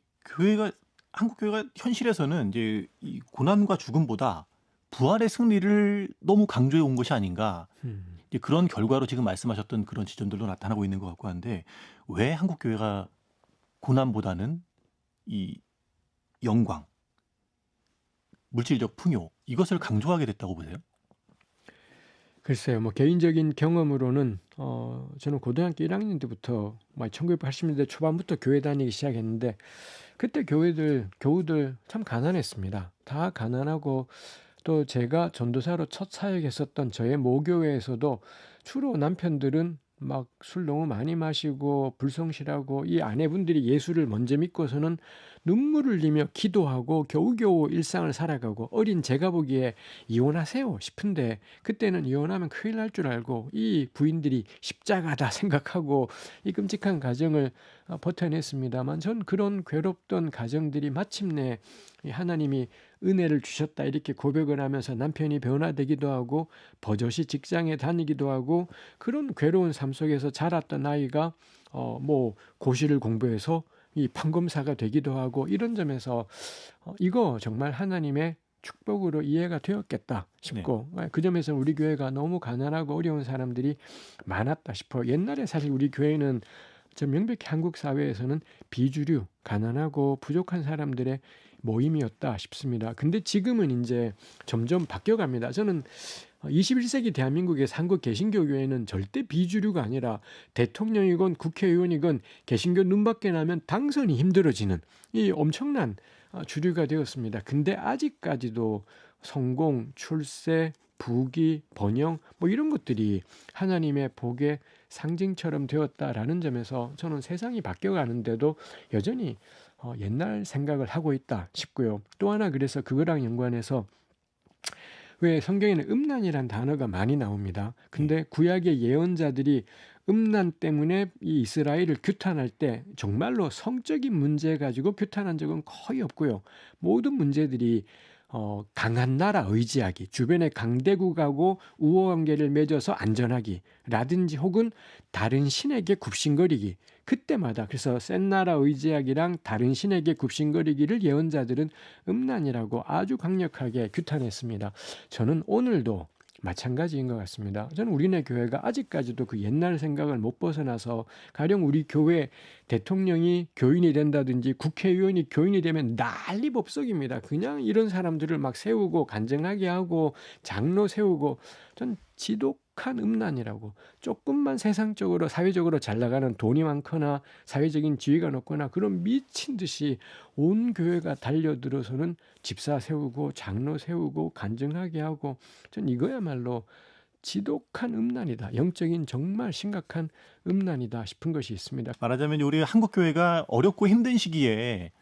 [SPEAKER 1] 한국 교회가 현실에서는 이제 이 고난과 죽음보다 부활의 승리를 너무 강조해 온 것이 아닌가. 이제 그런 결과로 지금 말씀하셨던 그런 지점들도 나타나고 있는 것 같고 한데 왜 한국 교회가 고난보다는 이 영광, 물질적 풍요 이것을 강조하게 됐다고 보세요?
[SPEAKER 2] 글쎄요, 뭐 개인적인 경험으로는 저는 고등학교 1학년 때부터 1980년대 초반부터 교회 다니기 시작했는데 그때 교우들 참 가난했습니다. 다 가난하고 또 제가 전도사로 첫 사역했었던 저의 모교회에서도 주로 남편들은 막 술 너무 많이 마시고 불성실하고 이 아내분들이 예수를 먼저 믿고서는 눈물을 흘리며 기도하고 겨우겨우 일상을 살아가고 어린 제가 보기에 이혼하세요 싶은데 그때는 이혼하면 큰일 날 줄 알고 이 부인들이 십자가다 생각하고 이 끔찍한 가정을 버텨냈습니다만 전 그런 괴롭던 가정들이 마침내 하나님이 은혜를 주셨다 이렇게 고백을 하면서 남편이 변화되기도 하고 버젓이 직장에 다니기도 하고 그런 괴로운 삶 속에서 자랐던 아이가 뭐 고시를 공부해서 이 판검사가 되기도 하고 이런 점에서 이거 정말 하나님의 축복으로 이해가 되었겠다 싶고 그 점에서 우리 교회가 너무 가난하고 어려운 사람들이 많았다 싶어요. 옛날에 사실 우리 교회는 저 명백히 한국 사회에서는 비주류, 가난하고 부족한 사람들의 모임이었다 싶습니다. 근데 지금은 이제 점점 바뀌어갑니다. 저는 21세기 대한민국의 한국 개신교 교회는 절대 비주류가 아니라 대통령이건 국회의원이건 개신교 눈밖에 나면 당선이 힘들어지는 이 엄청난 주류가 되었습니다. 근데 아직까지도 성공, 출세, 부귀, 번영 뭐 이런 것들이 하나님의 복의 상징처럼 되었다라는 점에서 저는 세상이 바뀌어가는데도 여전히 옛날 생각을 하고 있다 싶고요. 또 하나 그래서 그거랑 연관해서 왜 성경에는 음란이란 단어가 많이 나옵니다. 근데 구약의 예언자들이 음란 때문에 이 이스라엘을 규탄할 때 정말로 성적인 문제 가지고 규탄한 적은 거의 없고요. 모든 문제들이 강한 나라 의지하기, 주변에 강대국하고 우호 관계를 맺어서 안전하기라든지 혹은 다른 신에게 굽신거리기. 그때마다 그래서 센 나라 의지하기랑 다른 신에게 굽신거리기를 예언자들은 음란이라고 아주 강력하게 규탄했습니다. 저는 오늘도 마찬가지인 것 같습니다. 저는 우리네 교회가 아직까지도 그 옛날 생각을 못 벗어나서 가령 우리 교회 대통령이 교인이 된다든지 국회의원이 교인이 되면 난리 법석입니다. 그냥 이런 사람들을 막 세우고 간증하게 하고 장로 세우고 전 지독한 음란이라고. 조금만 세상적으로 사회적으로 잘 나가는 돈이 많거나 사회적인 지위가 높거나 그런 미친 듯이 온 교회가 달려들어서는 집사 세우고 장로 세우고 간증하게 하고 전 이거야말로 지독한 음란이다. 영적인 정말 심각한 음란이다 싶은 것이 있습니다.
[SPEAKER 1] 말하자면 우리 한국 교회가 어렵고 힘든 시기에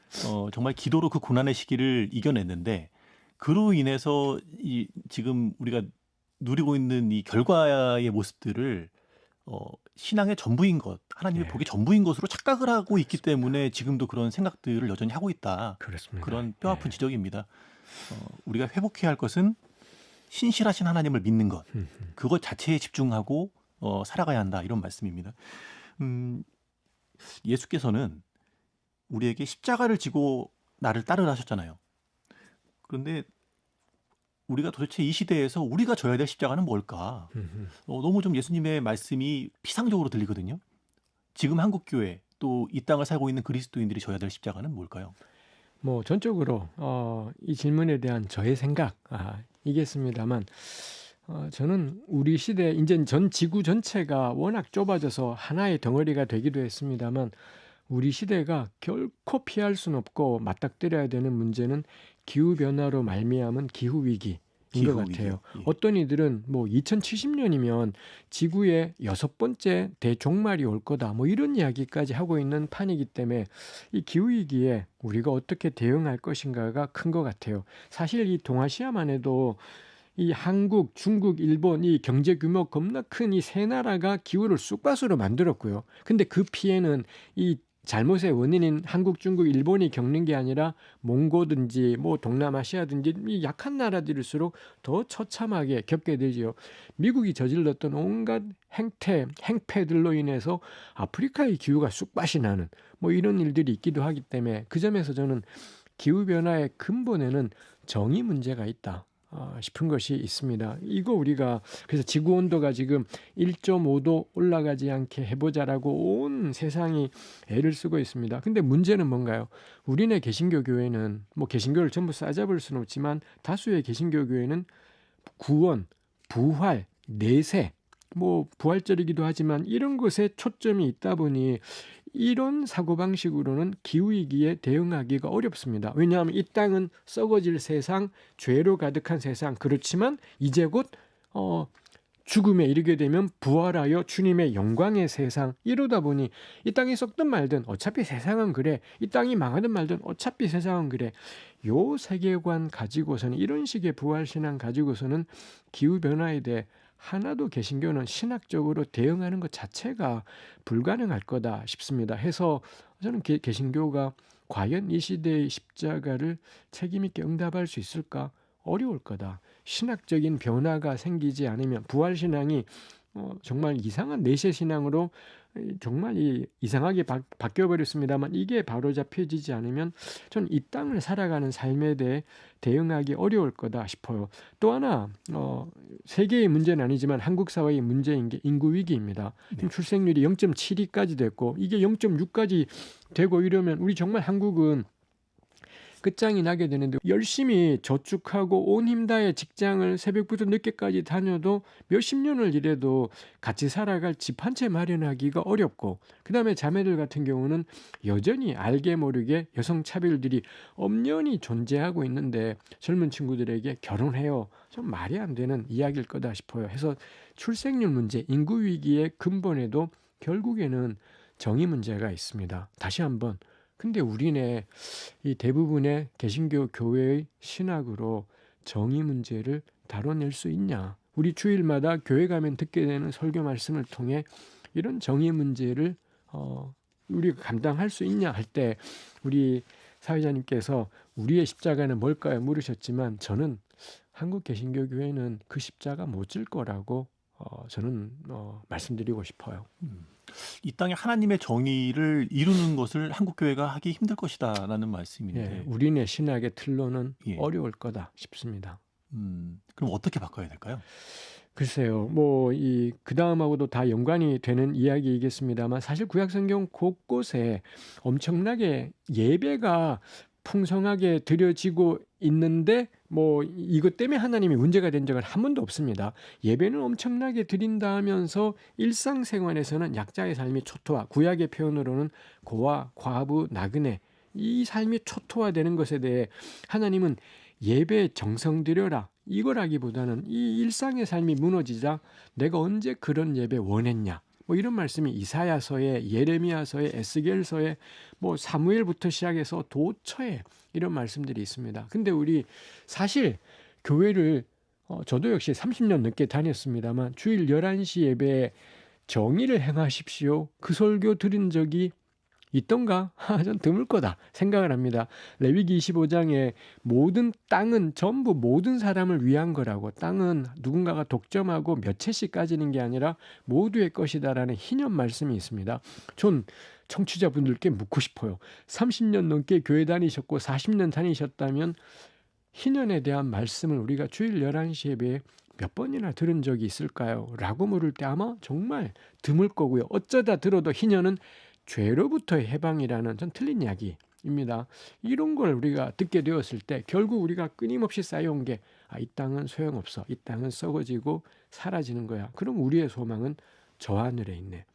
[SPEAKER 1] 정말 기도로 그 고난의 시기를 이겨냈는데 그로 인해서 이 지금 우리가 누리고 있는 이 결과의 모습들을 신앙의 전부인 것, 하나님의
[SPEAKER 2] 예,
[SPEAKER 1] 복의 전부인 것으로 착각을 하고 있기 때문에 지금도 그런 생각들을 여전히 하고 있다.
[SPEAKER 2] 그렇습니다.
[SPEAKER 1] 그런 뼈아픈
[SPEAKER 2] 예.
[SPEAKER 1] 지적입니다. 우리가 회복해야 할 것은 신실하신 하나님을 믿는 것, 그것 자체에 집중하고 살아가야 한다. 이런 말씀입니다. 음, 예수께서는 우리에게 십자가를 지고 나를 따르라 하셨잖아요. 그런데 우리가 도대체 이 시대에서 우리가 져야 될 십자가는 뭘까? 너무 좀 예수님의 말씀이 피상적으로 들리거든요. 지금 한국 교회 또 이 땅을 살고 있는 그리스도인들이 져야 될 십자가는 뭘까요?
[SPEAKER 2] 뭐 전적으로 이 질문에 대한 저의 생각 이겠습니다만 저는 우리 시대 이제 전 지구 전체가 워낙 좁아져서 하나의 덩어리가 되기도 했습니다만 우리 시대가 결코 피할 수는 없고 맞닥뜨려야 되는 문제는 기후 변화로 말미암은 기후 위기인 것
[SPEAKER 1] 기후
[SPEAKER 2] 같아요.
[SPEAKER 1] 위기요. 예.
[SPEAKER 2] 어떤 이들은 뭐 2070년이면 지구에 6번째 대종말이 올 거다. 뭐 이런 이야기까지 하고 있는 판이기 때문에 이 기후 위기에 우리가 어떻게 대응할 것인가가 큰 것 같아요. 사실 이 동아시아만 해도 이 한국, 중국, 일본 이 경제 규모 겁나 큰 이 세 나라가 기후를 쑥밭으로 만들었고요. 근데 그 피해는 이 잘못의 원인인 한국, 중국, 일본이 겪는 게 아니라 몽고든지 뭐 동남아시아든지 이 약한 나라들일수록 더 처참하게 겪게 되지요. 미국이 저질렀던 온갖 행패들로 인해서 아프리카의 기후가 쑥밭이 나는 뭐 이런 일들이 있기도 하기 때문에 그 점에서 저는 기후변화의 근본에는 정의 문제가 있다. 싶은 것이 있습니다. 이거 우리가 그래서 지구 온도가 지금 1.5도 올라가지 않게 해보자라고 온 세상이 애를 쓰고 있습니다. 근데 문제는 뭔가요? 우리네 개신교 교회는 뭐 개신교를 전부 싸잡을 수는 없지만 다수의 개신교 교회는 구원, 부활, 내세 뭐 부활절이기도 하지만 이런 것에 초점이 있다 보니 이런 사고방식으로는 기후위기에 대응하기가 어렵습니다. 왜냐하면 이 땅은 썩어질 세상, 죄로 가득한 세상. 그렇지만 이제 곧 죽음에 이르게 되면 부활하여 주님의 영광의 세상. 이러다 보니 이 땅이 썩든 말든 어차피 세상은 그래. 이 땅이 망하든 말든 어차피 세상은 그래. 요 세계관 가지고서는 이런 식의 부활신앙 가지고서는 기후변화에 대해 하나도 개신교는 신학적으로 대응하는 것 자체가 불가능할 거다 싶습니다. 해서 저는 개신교가 과연 이 시대의 십자가를 책임 있게 응답할 수 있을까? 어려울 거다. 신학적인 변화가 생기지 않으면 부활신앙이 정말 이상한 내세신앙으로 정말 이상하게 바뀌어버렸습니다만 이게 바로 잡혀지지 않으면 전 이 땅을 살아가는 삶에 대해 대응하기 어려울 거다 싶어요. 또 하나 세계의 문제는 아니지만 한국 사회의 문제인 게 인구 위기입니다. 지금 출생률이 0.72까지 됐고 이게 0.6까지 되고 이러면 우리 정말 한국은 끝장이 나게 되는데 열심히 저축하고 온 힘 다해 직장을 새벽부터 늦게까지 다녀도 몇십 년을 일해도 같이 살아갈 집 한 채 마련하기가 어렵고 그다음에 자매들 같은 경우는 여전히 알게 모르게 여성 차별들이 엄연히 존재하고 있는데 젊은 친구들에게 결혼해요. 좀 말이 안 되는 이야기일 거다 싶어요. 해서 출생률 문제, 인구 위기의 근본에도 결국에는 정의 문제가 있습니다. 다시 한번 근데 우리네 이 대부분의 개신교 교회의 신학으로 정의 문제를 다뤄낼 수 있냐? 우리 주일마다 교회 가면 듣게 되는 설교 말씀을 통해 이런 정의 문제를 우리가 감당할 수 있냐 할 때 우리 사회자님께서 우리의 십자가는 뭘까요? 물으셨지만 저는 한국개신교교회는 그 십자가 못 질 거라고 저는 말씀드리고 싶어요.
[SPEAKER 1] 음. 이 땅에 하나님의 정의를 이루는 것을 한국 교회가 하기 힘들 것이다라는
[SPEAKER 2] 예,
[SPEAKER 1] 말씀인데,
[SPEAKER 2] 우리네 신학의 틀로는
[SPEAKER 1] 예.
[SPEAKER 2] 어려울 거다 싶습니다.
[SPEAKER 1] 그럼 어떻게 바꿔야 될까요?
[SPEAKER 2] 글쎄요, 뭐 그 다음하고도 다 연관이 되는 이야기이겠습니다만 사실 구약성경 곳곳에 엄청나게 예배가 풍성하게 드려지고 있는데 뭐 이것 때문에 하나님이 문제가 된 적은 한 번도 없습니다. 예배는 엄청나게 드린다 하면서 일상생활에서는 약자의 삶이 초토화, 구약의 표현으로는 고아, 과부, 나그네 이 삶이 초토화되는 것에 대해 하나님은 예배에 정성 들여라 이거라기보다는 이 일상의 삶이 무너지자 내가 언제 그런 예배 원했냐 뭐 이런 말씀이 이사야서에 예레미야서에 에스겔서에 뭐 사무엘부터 시작해서 도처에 이런 말씀들이 있습니다. 근데 우리 사실 교회를 저도 역시 30년 넘게 다녔습니다만 주일 11시 예배에 정의를 행하십시오. 그 설교 들은 적이 있던가? 전 드물 거다 생각을 합니다. 레위기 25장에 모든 땅은 전부 모든 사람을 위한 거라고 땅은 누군가가 독점하고 몇 채씩 가지는 게 아니라 모두의 것이다라는 희년 말씀이 있습니다. 전 청취자분들께 묻고 싶어요. 30년 넘게 교회 다니셨고 40년 다니셨다면 희년에 대한 말씀을 우리가 주일 11시 예배에 몇 번이나 들은 적이 있을까요? 라고 물을 때 아마 정말 드물 거고요. 어쩌다 들어도 희년은 죄로부터의 해방이라는 전 틀린 이야기입니다. 이런 걸 우리가 듣게 되었을 때 결국 우리가 끊임없이 쌓여온 게 이 땅은 소용없어. 이 땅은 썩어지고 사라지는 거야. 그럼 우리의 소망은 저 하늘에 있네.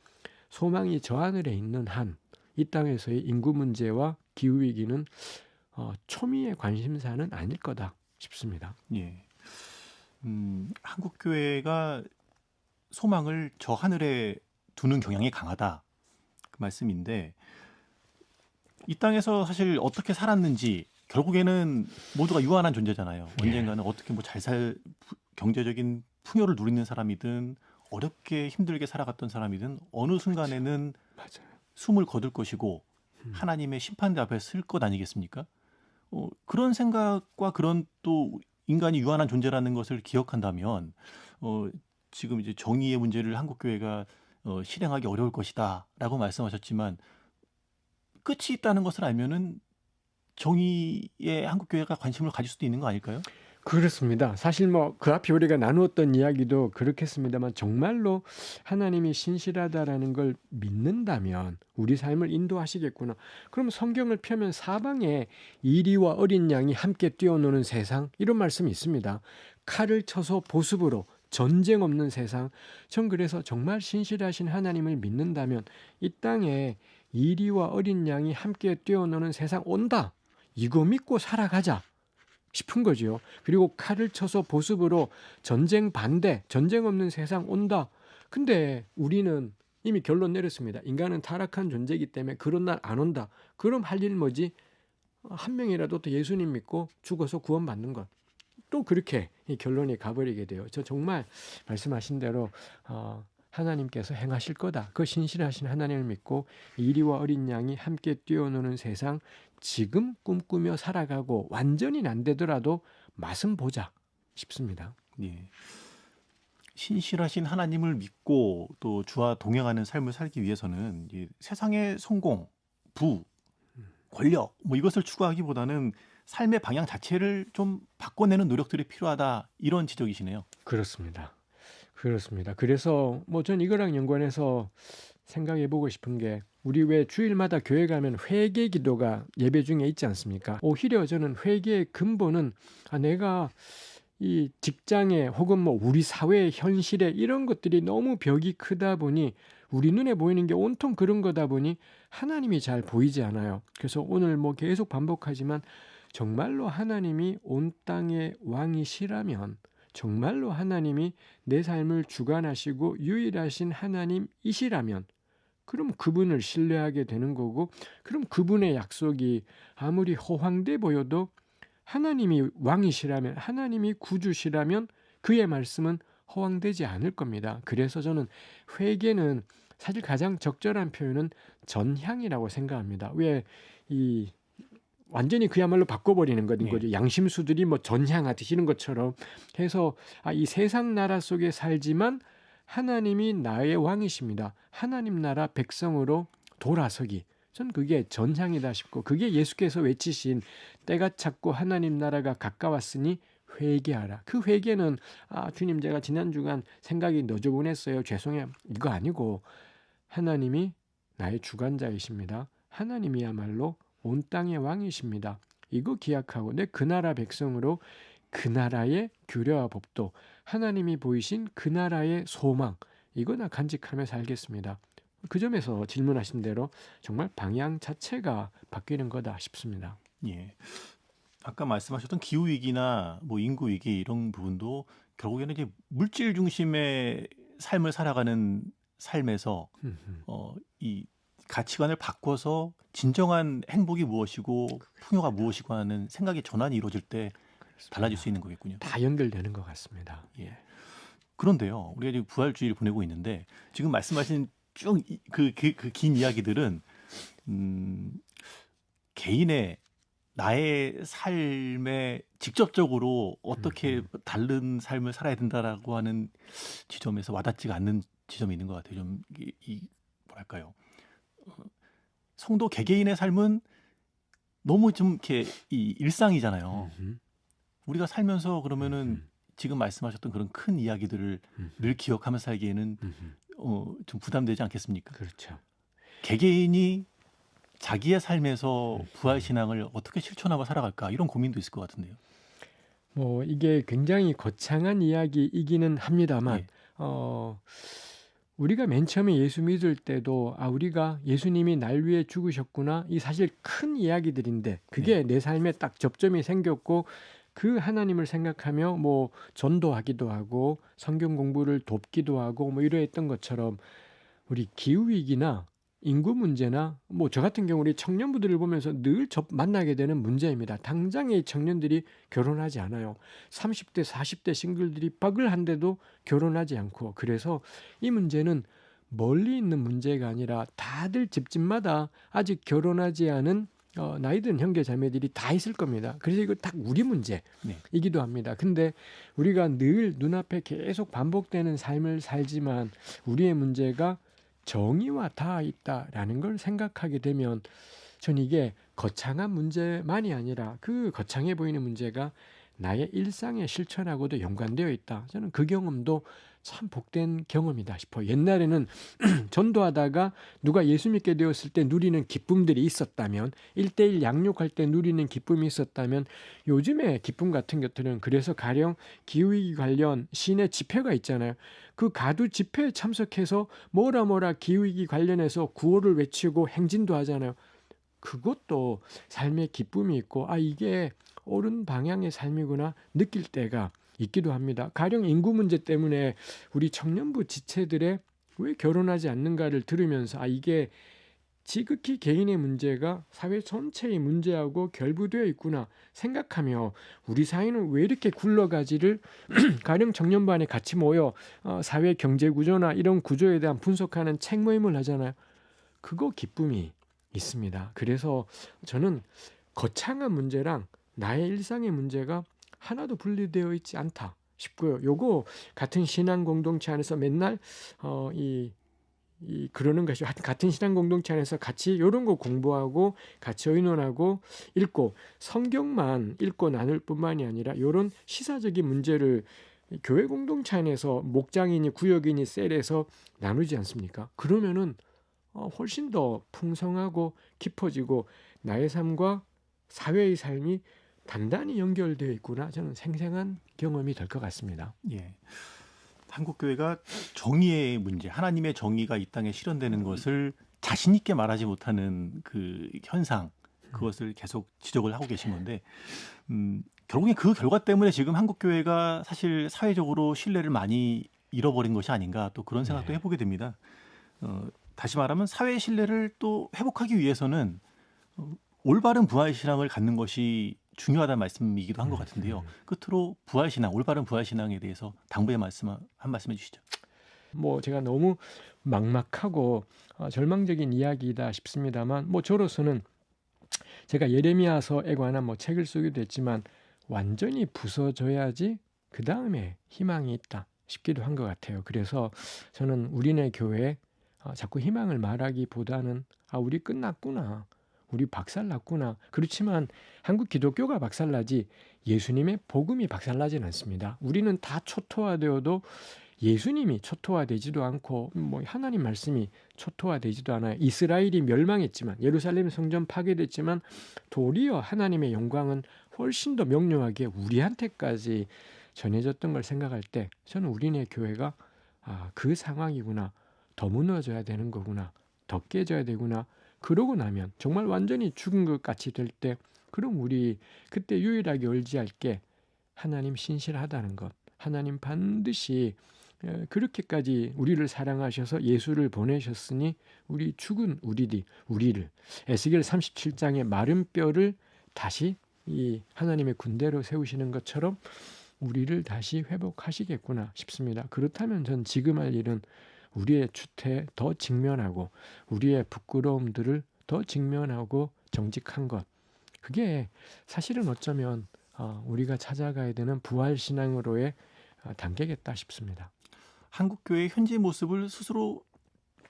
[SPEAKER 2] 소망이 저 하늘에 있는 한 이 땅에서의 인구 문제와 기후위기는 초미의 관심사는 아닐 거다 싶습니다.
[SPEAKER 1] 예. 한국 교회가 소망을 저 하늘에 두는 경향이 강하다. 그 말씀인데, 이 땅에서 사실 어떻게 살았는지 결국에는 모두가 유한한 존재잖아요. 언젠가는 어떻게 뭐 경제적인 풍요를 누리는 사람이든 어렵게 힘들게 살아갔던 사람이든 어느 순간에는
[SPEAKER 2] 맞아요.
[SPEAKER 1] 숨을 거둘 것이고 하나님의 심판대 앞에 쓸 것 아니겠습니까? 그런 생각과 그런 또 인간이 유한한 존재라는 것을 기억한다면 지금 이제 정의의 문제를 한국 교회가 실행하기 어려울 것이다라고 말씀하셨지만 끝이 있다는 것을 알면은 정의에 한국 교회가 관심을 가질 수도 있는 거 아닐까요?
[SPEAKER 2] 그렇습니다. 사실 뭐 그 앞에 우리가 나누었던 이야기도 그렇겠습니다만 정말로 하나님이 신실하다라는 걸 믿는다면 우리 삶을 인도하시겠구나. 그럼 성경을 펴면 사방에 이리와 어린 양이 함께 뛰어노는 세상 이런 말씀이 있습니다. 칼을 쳐서 보습으로 전쟁 없는 세상. 전 그래서 정말 신실하신 하나님을 믿는다면 이 땅에 이리와 어린 양이 함께 뛰어노는 세상 온다. 이거 믿고 살아가자. 싶은 거지요. 그리고 칼을 쳐서 보습으로 전쟁 반대, 전쟁 없는 세상 온다. 근데 우리는 이미 결론 내렸습니다. 인간은 타락한 존재이기 때문에 그런 날 안 온다. 그럼 할 일 뭐지? 한 명이라도 또 예수님 믿고 죽어서 구원받는 것. 또 그렇게 이 결론이 가버리게 돼요. 저 정말 말씀하신 대로 하나님께서 행하실 거다. 그 신실하신 하나님을 믿고 이리와 어린 양이 함께 뛰어노는 세상 지금 꿈꾸며 살아가고 완전히 안 되더라도 맛은 보자 싶습니다.
[SPEAKER 1] 예. 신실하신 하나님을 믿고 또 주와 동행하는 삶을 살기 위해서는 세상의 성공, 부, 권력 뭐 이것을 추구하기보다는 삶의 방향 자체를 좀 바꿔내는 노력들이 필요하다 이런 지적이시네요.
[SPEAKER 2] 그렇습니다. 그렇습니다. 그래서 뭐 전 이거랑 연관해서 생각해 보고 싶은 게 우리 왜 주일마다 교회 가면 회개 기도가 예배 중에 있지 않습니까? 오히려 저는 회개의 근본은 내가 이 직장에 혹은 뭐 우리 사회의 현실에 이런 것들이 너무 벽이 크다 보니 우리 눈에 보이는 게 온통 그런 거다 보니 하나님이 잘 보이지 않아요. 그래서 오늘 뭐 계속 반복하지만 정말로 하나님이 온 땅의 왕이시라면 정말로 하나님이 내 삶을 주관하시고 유일하신 하나님이시라면 그럼 그분을 신뢰하게 되는 거고 그럼 그분의 약속이 아무리 허황돼 보여도 하나님이 왕이시라면 하나님이 구주시라면 그의 말씀은 허황되지 않을 겁니다. 그래서 저는 회개는 사실 가장 적절한 표현은 전향이라고 생각합니다. 왜 이 완전히 그야말로 바꿔버리는 것인
[SPEAKER 1] 예.
[SPEAKER 2] 거죠. 양심수들이 뭐 전향하듯이 이런 것처럼 해서 이 세상 나라 속에 살지만 하나님이 나의 왕이십니다. 하나님 나라 백성으로 돌아서기. 전 그게 전향이다 싶고 그게 예수께서 외치신 때가 찼고 하나님 나라가 가까웠으니 회개하라. 그 회개는 주님 제가 지난 주간 생각이 너저분했어요. 죄송해요. 이거 아니고 하나님이 나의 주관자이십니다. 하나님이야말로 온 땅의 왕이십니다. 이거 기약하고 내 그 나라 백성으로 그 나라의 규례와 법도 하나님이 보이신 그 나라의 소망 이거나 간직하며 살겠습니다. 그 점에서 질문하신 대로 정말 방향 자체가 바뀌는 거다 싶습니다.
[SPEAKER 1] 예. 아까 말씀하셨던 기후 위기나 뭐 인구 위기 이런 부분도 결국에는 이제 물질 중심의 삶을 살아가는 삶에서 이 가치관을 바꿔서 진정한 행복이 무엇이고 풍요가 무엇이고 하는 생각의 전환이 이루어질 때 달라질 수 있는 거겠군요.
[SPEAKER 2] 다 연결되는 것 같습니다.
[SPEAKER 1] 예. 그런데요, 우리가 지금 부활주의를 보내고 있는데 지금 말씀하신 쭉 그 긴 이야기들은 개인의 나의 삶에 직접적으로 어떻게 다른 삶을 살아야 된다라고 하는 지점에서 와닿지가 않는 지점이 있는 것 같아요. 좀 뭐랄까요? 성도 개개인의 삶은 너무 좀 이렇게 이 일상이잖아요. 우리가 살면서 그러면은 지금 말씀하셨던 그런 큰 이야기들을 늘 기억하면서 살기에는 좀 부담되지 않겠습니까?
[SPEAKER 2] 그렇죠.
[SPEAKER 1] 개개인이 자기의 삶에서 부활 신앙을 어떻게 실천하고 살아갈까 이런 고민도 있을 것 같은데요.
[SPEAKER 2] 뭐 이게 굉장히 거창한 이야기이기는 합니다만
[SPEAKER 1] 예.
[SPEAKER 2] 우리가 맨 처음에 예수 믿을 때도 우리가 예수님이 날 위해 죽으셨구나 이 사실 큰 이야기들인데 그게 내 삶에 딱 접점이 생겼고 그 하나님을 생각하며 뭐 전도하기도 하고 성경 공부를 돕기도 하고 뭐 이러했던 것처럼 우리 기후 위기나 인구 문제나 뭐 저 같은 경우 우리 청년부들을 보면서 늘 만나게 되는 문제입니다. 당장의 청년들이 결혼하지 않아요. 30대, 40대 싱글들이 빠글한데도 결혼하지 않고 그래서 이 문제는 멀리 있는 문제가 아니라 다들 집집마다 아직 결혼하지 않은 나이 든 형제 자매들이 다 있을 겁니다. 그래서 이거 딱 우리 문제이기도 합니다. 근데 우리가 늘 눈앞에 계속 반복되는 삶을 살지만 우리의 문제가 정의와 닿아 있다라는 걸 생각하게 되면 전 이게 거창한 문제만이 아니라 그 거창해 보이는 문제가 나의 일상의 실천하고도 연관되어 있다. 저는 그 경험도 참 복된 경험이다 싶어요. 옛날에는 전도하다가 누가 예수 믿게 되었을 때 누리는 기쁨들이 있었다면 1:1 양육할 때 누리는 기쁨이 있었다면 요즘의 기쁨 같은 것들은 그래서 가령 기후위기 관련 시내 집회가 있잖아요. 그 가두 집회에 참석해서 뭐라 기후위기 관련해서 구호를 외치고 행진도 하잖아요. 그것도 삶의 기쁨이 있고 이게 옳은 방향의 삶이구나 느낄 때가 있기도 합니다. 가령 인구 문제 때문에 우리 청년부 지체들의 왜 결혼하지 않는가를 들으면서 이게 지극히 개인의 문제가 사회 전체의 문제하고 결부되어 있구나 생각하며 우리 사회는 왜 이렇게 굴러가지를 가령 청년부 안에 같이 모여 사회 경제 구조나 이런 구조에 대한 분석하는 책 모임을 하잖아요. 그거 기쁨이 있습니다. 그래서 저는 거창한 문제랑 나의 일상의 문제가 하나도 분리되어 있지 않다 싶고요. 요거 같은 신앙 공동체 안에서 맨날 그러는 것이 같은 신앙 공동체 안에서 같이 이런 거 공부하고 같이 의논하고 읽고 성경만 읽고 나눌 뿐만이 아니라 이런 시사적인 문제를 교회 공동체 안에서 목장이니 구역이니 셀에서 나누지 않습니까? 그러면은 훨씬 더 풍성하고 깊어지고 나의 삶과 사회의 삶이 단단히 연결되어 있구나 저는 생생한 경험이 될 것 같습니다.
[SPEAKER 1] 예. 한국 교회가 정의의 문제, 하나님의 정의가 이 땅에 실현되는 것을 자신 있게 말하지 못하는 그 현상, 그것을 계속 지적을 하고 계신 건데, 결국에 그 결과 때문에 지금 한국 교회가 사실 사회적으로 신뢰를 많이 잃어버린 것이 아닌가 또 그런 생각도 해보게 됩니다. 다시 말하면 사회 신뢰를 또 회복하기 위해서는 올바른 부활 신앙을 갖는 것이 중요하다는 말씀이기도 한 것 같은데요. 끝으로 부활 신앙, 올바른 부활 신앙에 대해서 당부의 말씀 한 말씀 해주시죠.
[SPEAKER 2] 뭐 제가 너무 막막하고 절망적인 이야기이다 싶습니다만 뭐 저로서는 제가 예레미야서에 관한 뭐 책을 쓰기도 했지만 완전히 부서져야지 그 다음에 희망이 있다 싶기도 한 것 같아요. 그래서 저는 우리네 교회에 자꾸 희망을 말하기보다는 우리 끝났구나. 우리 박살났구나. 그렇지만 한국 기독교가 박살나지 예수님의 복음이 박살나진 않습니다. 우리는 다 초토화되어도 예수님이 초토화되지도 않고 뭐 하나님 말씀이 초토화되지도 않아요. 이스라엘이 멸망했지만 예루살렘 성전 파괴됐지만 도리어 하나님의 영광은 훨씬 더 명료하게 우리한테까지 전해졌던 걸 생각할 때 저는 우리네 교회가 그 상황이구나. 더 무너져야 되는 거구나. 더 깨져야 되구나. 그러고 나면 정말 완전히 죽은 것 같이 될 때 그럼 우리 그때 유일하게 의지할 게 하나님 신실하다는 것. 하나님 반드시 그렇게까지 우리를 사랑하셔서 예수를 보내셨으니 우리 죽은 우리를 에스겔 37장의 마른 뼈를 다시 이 하나님의 군대로 세우시는 것처럼 우리를 다시 회복하시겠구나 싶습니다. 그렇다면 전 지금 할 일은 우리의 추태에 더 직면하고 우리의 부끄러움들을 더 직면하고 정직한 것. 그게 사실은 어쩌면 우리가 찾아가야 되는 부활신앙으로의 단계겠다 싶습니다.
[SPEAKER 1] 한국 교회의 현재 모습을 스스로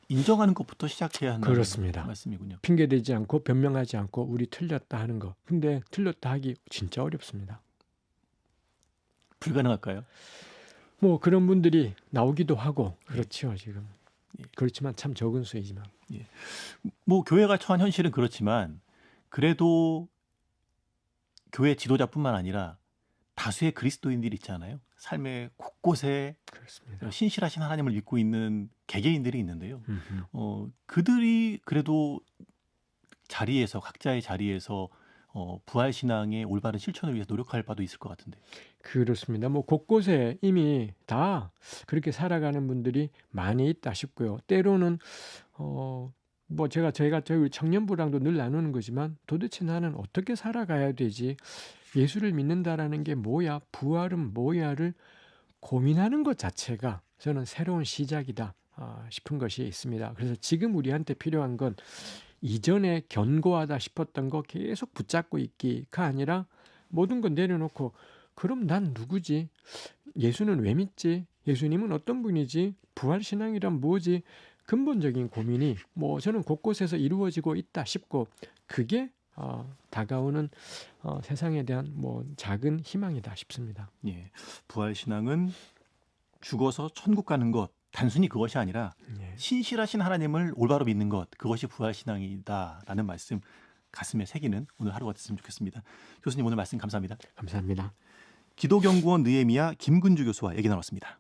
[SPEAKER 1] 인정하는 것부터 시작해야 한다는
[SPEAKER 2] 그렇습니다.
[SPEAKER 1] 말씀이군요.
[SPEAKER 2] 핑계대지 않고 변명하지 않고 우리 틀렸다 하는 거. 근데 틀렸다 하기 진짜 어렵습니다.
[SPEAKER 1] 불가능할까요?
[SPEAKER 2] 뭐 그런 분들이 나오기도 하고 그렇죠 지금. 그렇지만 참 적은 수이지만.
[SPEAKER 1] 뭐 교회가 처한 현실은 그렇지만 그래도 교회 지도자뿐만 아니라 다수의 그리스도인들이 있잖아요. 삶의 곳곳에
[SPEAKER 2] 그렇습니다.
[SPEAKER 1] 신실하신 하나님을 믿고 있는 개개인들이 있는데요. 그들이 그래도 각자의 자리에서 부활 신앙의 올바른 실천을 위해서 노력할 바도 있을 것 같은데.
[SPEAKER 2] 그렇습니다. 뭐 곳곳에 이미 다 그렇게 살아가는 분들이 많이 있다 싶고요. 때로는 뭐 제가 저희 청년부랑도 늘 나누는 거지만 도대체 나는 어떻게 살아가야 되지? 예수를 믿는다라는 게 뭐야? 부활은 뭐야를 고민하는 것 자체가 저는 새로운 시작이다 싶은 것이 있습니다. 그래서 지금 우리한테 필요한 건 이전에 견고하다 싶었던 거 계속 붙잡고 있기가 아니라 모든 건 내려놓고 그럼 난 누구지? 예수는 왜 믿지? 예수님은 어떤 분이지? 부활신앙이란 뭐지? 근본적인 고민이 뭐 저는 곳곳에서 이루어지고 있다 싶고 그게 다가오는 세상에 대한 뭐 작은 희망이다 싶습니다.
[SPEAKER 1] 예, 부활 신앙은 죽어서 천국 가는 것 단순히 그것이 아니라 신실하신 하나님을 올바로 믿는 것 그것이 부활 신앙이다라는 말씀 가슴에 새기는 오늘 하루가 됐으면 좋겠습니다. 교수님 오늘 말씀 감사합니다.
[SPEAKER 2] 감사합니다.
[SPEAKER 1] 기도경구원 느헤미야 김근주 교수와 얘기 나눴습니다.